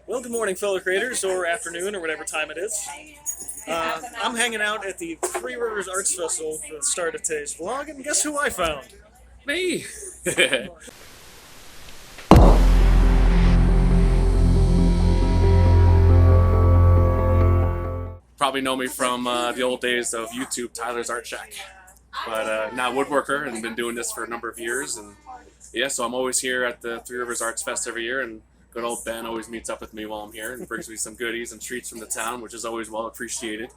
Well, good morning, fellow creators, or afternoon, or whatever time it is. I'm hanging out at the Three Rivers Arts Festival for the start of today's vlog, and guess who I found? Me! Probably know me from the old days of YouTube, Tyler's Art Shack. But now woodworker and been doing this for a number of years. And yeah, so I'm always here at the Three Rivers Arts Fest every year, and good old Ben always meets up with me while I'm here and brings me some goodies and treats from the town, which is always well appreciated.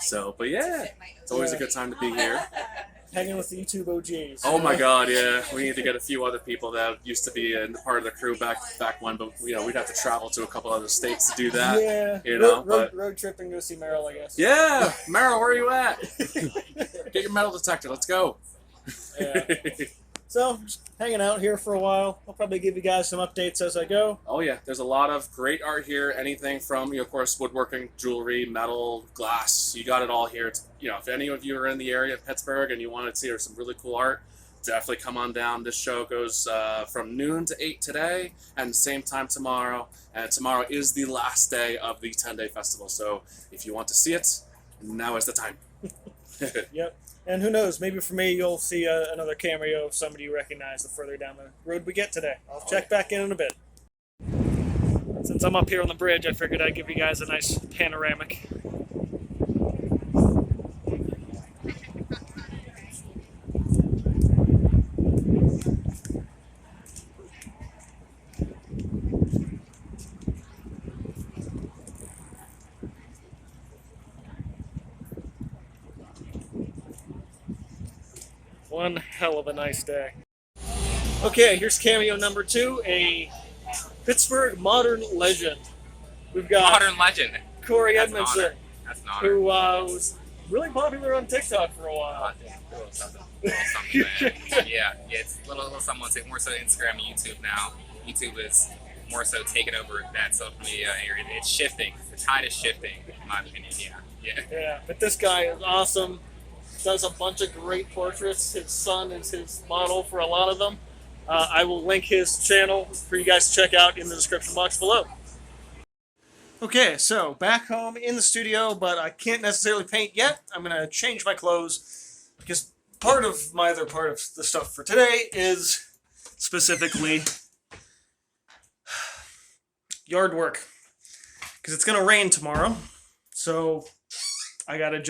So, but yeah, it's always a good time to be here. Hanging with the YouTube OGs. Oh my God, yeah. We need to get a few other people that used to be in part of the crew back when, but we'd have to travel to a couple other states to do that. Yeah, road trip and go see Meryl, I guess. Yeah, Meryl, where are you at? Get your metal detector. Let's go. Yeah. So, just hanging out here for a while. I'll probably give you guys some updates as I go. Oh yeah, there's a lot of great art here. Anything from, of course, woodworking, jewelry, metal, glass. You got it all here. It's, if any of you are in the area of Pittsburgh and you want to see some really cool art, definitely come on down. This show goes from noon to 8 today, and the same time tomorrow. And tomorrow is the last day of the 10-day festival. So if you want to see it, now is the time. Yep. And who knows, maybe for me you'll see another cameo of somebody you recognize the further down the road we get today. I'll check back in a bit. Since I'm up here on the bridge, I figured I'd give you guys a nice panoramic. One hell of a nice day. Okay, here's cameo number 2, a Pittsburgh modern legend. We've got Modern legend. Corey That's an Edmondson, honor. That's an honor. who was really popular on TikTok for a while. A little something, man. Yeah, it's a little something more so Instagram and YouTube now. YouTube is more so taking over that social media area. It's shifting. The tide is shifting, in my opinion. Yeah, but this guy is awesome. Does a bunch of great portraits. His son is his model for a lot of them. I will link his channel for you guys to check out in the description box below. Okay, so back home in the studio, but I can't necessarily paint yet. I'm going to change my clothes because part of the stuff for today is specifically yard work. Because it's going to rain tomorrow, so I gotta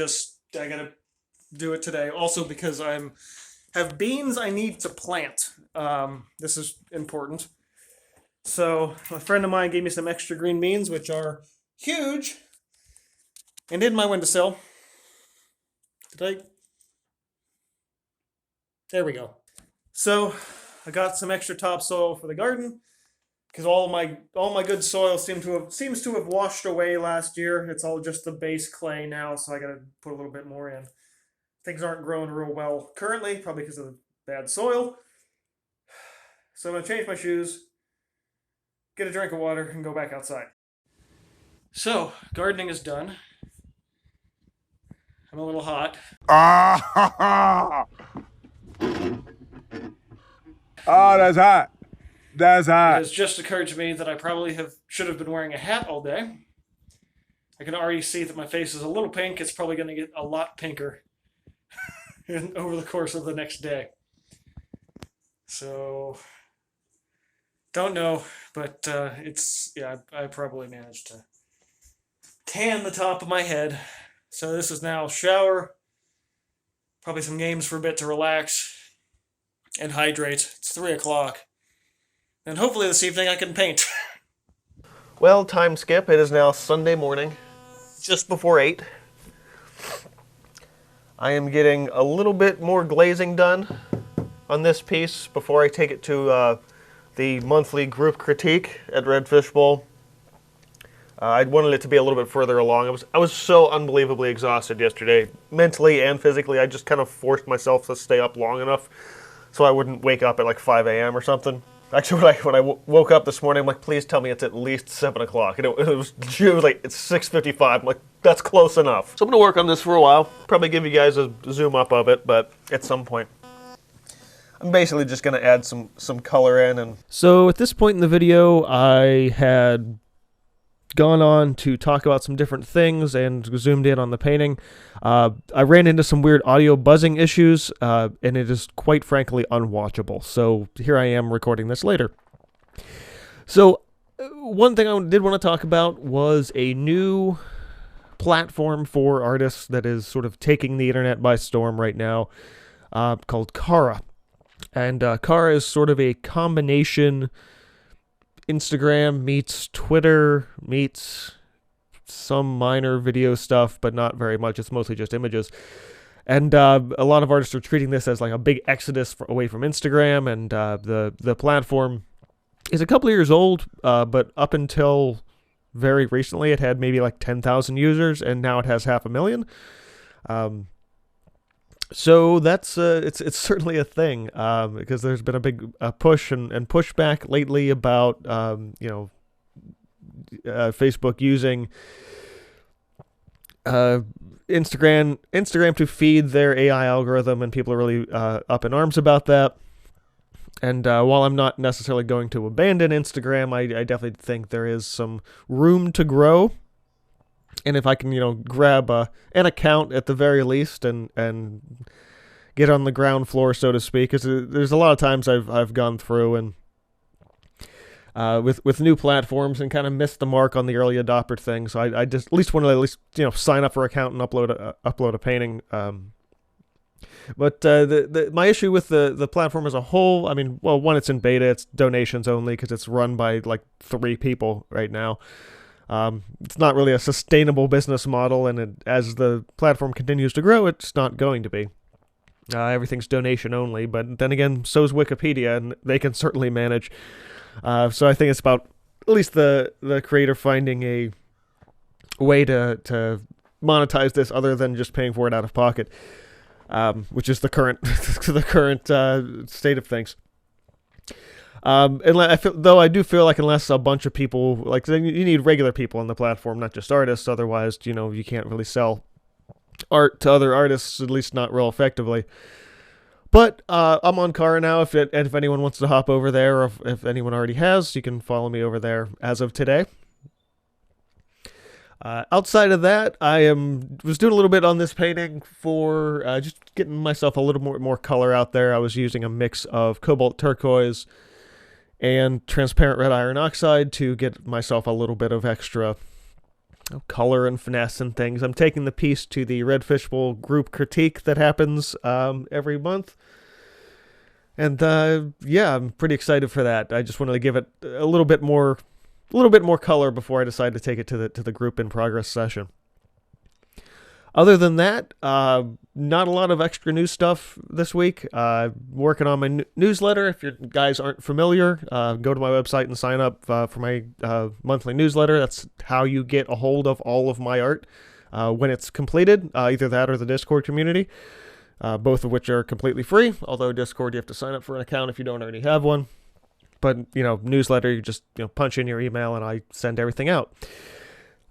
do it today. Also because I have beans I need to plant. This is important. So a friend of mine gave me some extra green beans, which are huge, and in my windowsill. There we go. So I got some extra topsoil for the garden because all my good soil seems to have washed away last year. It's all just the base clay now, so I gotta put a little bit more in. Things aren't growing real well currently, probably because of the bad soil. So I'm going to change my shoes, get a drink of water, and go back outside. So, gardening is done. I'm a little hot. Oh, that's hot. That's hot. It has just occurred to me that I probably should have been wearing a hat all day. I can already see that my face is a little pink. It's probably going to get a lot pinker over the course of the next day. So, don't know, but I probably managed to tan the top of my head. So this is now shower, probably some games for a bit to relax, and hydrate. It's 3 o'clock. And hopefully this evening I can paint. Well, time skip. It is now Sunday morning, just before 8. I am getting a little bit more glazing done on this piece before I take it to the monthly group critique at Red Fish Bowl. I wanted it to be a little bit further along. I was so unbelievably exhausted yesterday, mentally and physically. I just kind of forced myself to stay up long enough so I wouldn't wake up at like 5 a.m. or something. Actually, when I woke up this morning, I'm like, please tell me it's at least 7 o'clock. And it was like, it's 6:55. I'm like, that's close enough. So I'm going to work on this for a while. Probably give you guys a zoom up of it, but at some point. I'm basically just going to add some color in. And so at this point in the video, I had gone on to talk about some different things and zoomed in on the painting. I ran into some weird audio buzzing issues, and it is quite frankly unwatchable. So here I am recording this later. So one thing I did want to talk about was a new platform for artists that is sort of taking the internet by storm right now, called Kara. And Kara is sort of a combination Instagram meets Twitter meets some minor video stuff, but not very much. It's mostly just images. And a lot of artists are treating this as like a big exodus away from Instagram, and the platform is a couple of years old, but up until very recently it had maybe like 10,000 users, and now it has 500,000. So that's it's certainly a thing, because there's been a big push and pushback lately about Facebook using Instagram to feed their AI algorithm, and people are really up in arms about that. And while I'm not necessarily going to abandon Instagram, I definitely think there is some room to grow. And if I can, grab an account at the very least and get on the ground floor, so to speak, because there's a lot of times I've gone through and with new platforms and kind of missed the mark on the early adopter thing. So I just at least want to sign up for an account and upload a painting. But my issue with the platform as a whole, I mean, well, one, it's in beta, it's donations only because it's run by like 3 people right now. It's not really a sustainable business model, and as the platform continues to grow, it's not going to be. Everything's donation only, but then again, so is Wikipedia, and they can certainly manage. So I think it's about at least the creator finding a way to monetize this other than just paying for it out of pocket, which is the current state of things. And I do feel like unless a bunch of people, like, you need regular people on the platform, not just artists. Otherwise, you can't really sell art to other artists, at least not real effectively. But I'm on Kara now. If anyone wants to hop over there, or if anyone already has, you can follow me over there as of today. Outside of that, was doing a little bit on this painting for just getting myself a little more color out there. I was using a mix of cobalt turquoise and transparent red iron oxide to get myself a little bit of extra color and finesse and things. I'm taking the piece to the Red Fishbowl group critique that happens every month. And I'm pretty excited for that. I just wanted to give it a little bit more color before I decide to take it to the group in progress session. Other than that, not a lot of extra news stuff this week. Working on my newsletter. If you guys aren't familiar, go to my website and sign up for my monthly newsletter. That's how you get a hold of all of my art when it's completed, either that or the Discord community, both of which are completely free. Although Discord, you have to sign up for an account if you don't already have one. But, newsletter, you just punch in your email and I send everything out.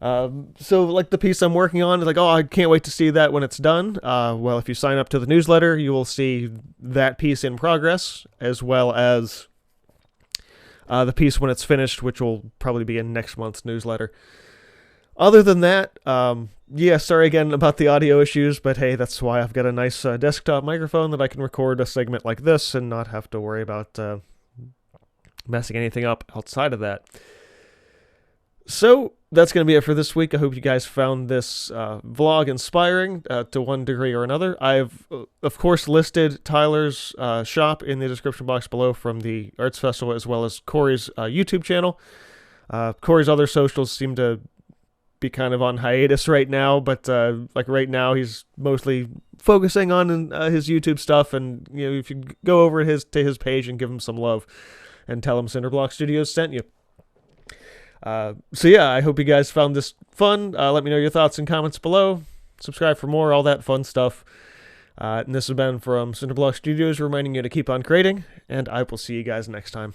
So like the piece I'm working on is like, I can't wait to see that when it's done. Well, if you sign up to the newsletter, you will see that piece in progress, as well as the piece when it's finished, which will probably be in next month's newsletter. Other than that, sorry again about the audio issues, but hey, that's why I've got a nice desktop microphone that I can record a segment like this and not have to worry about messing anything up outside of that. So that's going to be it for this week. I hope you guys found this vlog inspiring to one degree or another. I've, of course, listed Tyler's shop in the description box below from the Arts Festival, as well as Corey's YouTube channel. Corey's other socials seem to be kind of on hiatus right now, but right now he's mostly focusing on his YouTube stuff. And if you go over to his page and give him some love and tell him Cinderblock Studios sent you. I hope you guys found this fun. Let me know your thoughts and comments below. Subscribe for more, all that fun stuff. And this has been from Cinderblock Studios, reminding you to keep on creating, and I will see you guys next time.